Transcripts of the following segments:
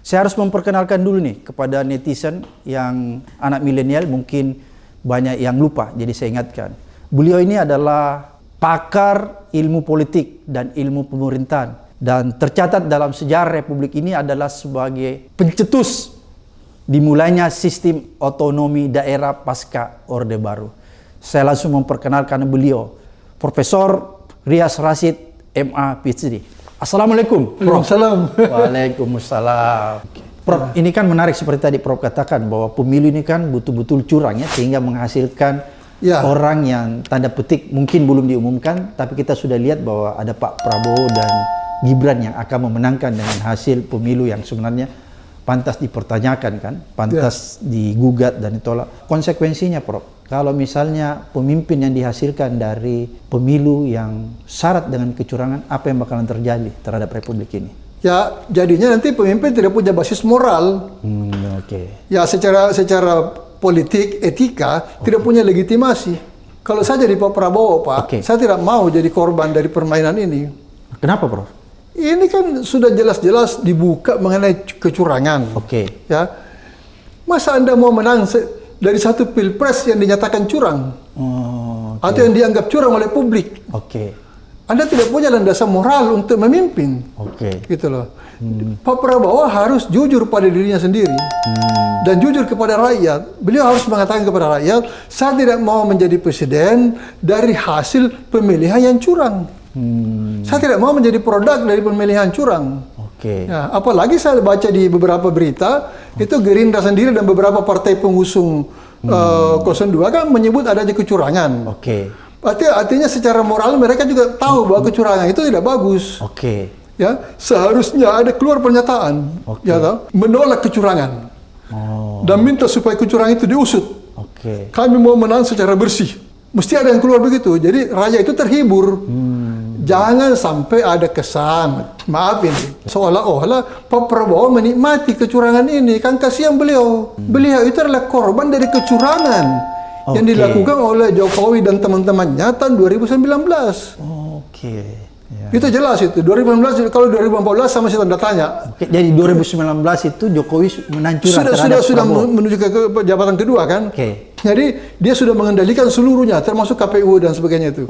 Saya harus memperkenalkan dulu nih kepada netizen yang anak milenial, mungkin banyak yang lupa, jadi saya ingatkan. Beliau ini adalah pakar ilmu politik dan ilmu pemerintahan, dan tercatat dalam sejarah Republik ini adalah sebagai pencetus dimulainya sistem otonomi daerah pasca Orde Baru. Saya langsung memperkenalkan beliau, Profesor Rias Rasyid, MA, PhD. Assalamualaikum, Prof. Waalaikumsalam. Prof, ini kan menarik seperti tadi Prof katakan bahwa pemilu ini kan betul-betul curang ya, sehingga menghasilkan orang yang tanda petik mungkin belum diumumkan, tapi kita sudah lihat bahwa ada Pak Prabowo dan Gibran yang akan memenangkan dengan hasil pemilu yang sebenarnya pantas dipertanyakan kan, pantas digugat dan ditolak. Konsekuensinya Prof, kalau misalnya pemimpin yang dihasilkan dari pemilu yang syarat dengan kecurangan, apa yang bakalan terjadi terhadap Republik ini? Ya, jadinya nanti pemimpin tidak punya basis moral. Ya, secara politik, etika, tidak punya legitimasi. Kalau saya jadi Pak Prabowo, Pak, saya tidak mau jadi korban dari permainan ini. Kenapa, Prof? Ini kan sudah jelas-jelas dibuka mengenai kecurangan. Ya, masa Anda mau menang dari satu pilpres yang dinyatakan curang, atau yang dianggap curang oleh publik? Anda tidak punya landasan moral untuk memimpin. Gitu loh. Pak Prabowo harus jujur pada dirinya sendiri dan jujur kepada rakyat. Beliau harus mengatakan kepada rakyat, saya tidak mau menjadi presiden dari hasil pemilihan yang curang. Saya tidak mau menjadi produk dari pemilihan curang. Ya, apalagi saya baca di beberapa berita, itu Gerindra sendiri dan beberapa partai pengusung 02 kan menyebut adanya kecurangan. Artinya secara moral mereka juga tahu bahwa kecurangan itu tidak bagus. Ya, seharusnya ada keluar pernyataan ya, menolak kecurangan dan minta supaya kecurangan itu diusut. Kami mau menang secara bersih. Mesti ada yang keluar begitu. Jadi rakyat itu terhibur. Jangan sampai ada kesan, maaf ini, seolah-olah Pak Prabowo menikmati kecurangan ini. Kan kasihan beliau. Beliau itu adalah korban dari kecurangan yang dilakukan oleh Jokowi dan teman-temannya tahun 2019. Itu jelas itu. 2019, kalau 2014 sama saya tanda tanya. Jadi 2019 itu Jokowi menang curang sudah menuju ke jabatan kedua kan? Jadi dia sudah mengendalikan seluruhnya, termasuk KPU dan sebagainya itu.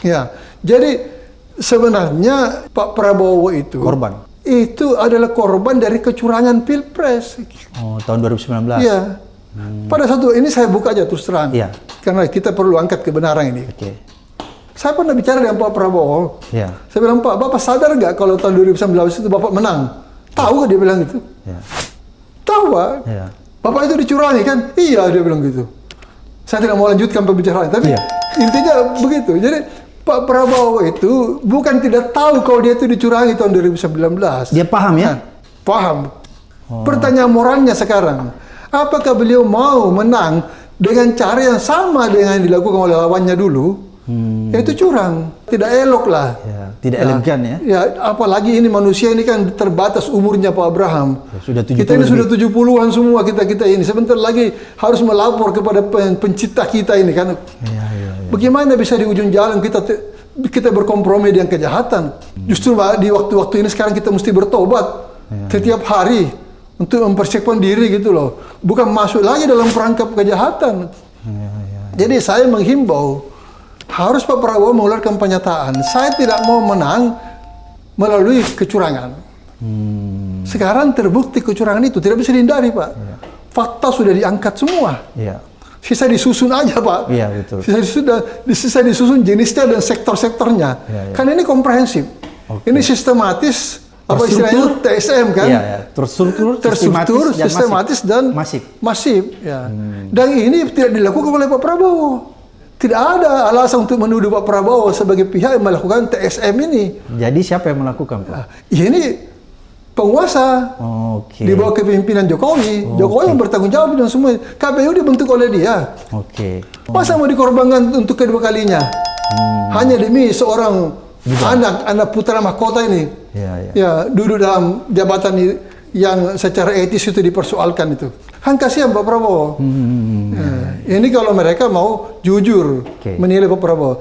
Ya, jadi sebenarnya Pak Prabowo itu korban. Itu adalah korban dari kecurangan pilpres. Tahun 2019. Iya. Pada satu ini saya buka aja terus terang. Karena kita perlu angkat kebenaran ini. Saya pernah bicara dengan Pak Prabowo. Saya bilang, Pak, Bapak sadar nggak kalau tahun 2019 itu Bapak menang? Tahu dia bilang gitu. Tahu, Pak. Bapak itu dicurangi kan? Iya, dia bilang gitu. Saya tidak mau lanjutkan pembicaraan, tapi intinya begitu. Jadi Pak Prabowo itu bukan tidak tahu kalau dia itu dicurangi tahun 2019. Dia paham ya? Paham. Pertanyaan moralnya sekarang, apakah beliau mau menang dengan cara yang sama dengan yang dilakukan oleh lawannya dulu? Yaitu curang. Tidak elok lah. Tidak elegan ya? Ya, apalagi ini manusia ini kan terbatas umurnya Pak Abraham. Sudah 70 kita ini sudah 70-an semua kita ini. Sebentar lagi harus melapor kepada pencipta kita ini kan. Bagaimana bisa di ujung jalan kita berkompromi dengan kejahatan? Justru di waktu-waktu ini sekarang kita mesti bertobat setiap hari untuk mempersiapkan diri gitu loh. Bukan masuk lagi dalam perangkap kejahatan. Jadi saya menghimbau, harus Pak Prabowo mengeluarkan pernyataan, saya tidak mau menang melalui kecurangan. Sekarang terbukti kecurangan itu tidak bisa dihindari, Pak. Fakta sudah diangkat semua. Sisa disusun aja, Pak. Sisa disusun jenisnya dan sektor-sektornya. Kan ini komprehensif. Ini sistematis, apa istilahnya TSM kan? Terstruktur, sistematis dan masif. Dan ini tidak dilakukan oleh Pak Prabowo. Tidak ada alasan untuk menuduh Pak Prabowo sebagai pihak yang melakukan TSM ini. Jadi siapa yang melakukan, Pak? Ini penguasa di bawah kepemimpinan Jokowi. Jokowi yang bertanggung jawab dan semua. KPU dibentuk oleh dia. Masa mau dikorbankan untuk kedua kalinya? Hanya demi seorang anak putra mahkota ini. Ya, duduk dalam jabatan yang secara etis itu dipersoalkan itu. Kan kasihan Pak Prabowo. Ini kalau mereka mau jujur menilai Pak Prabowo.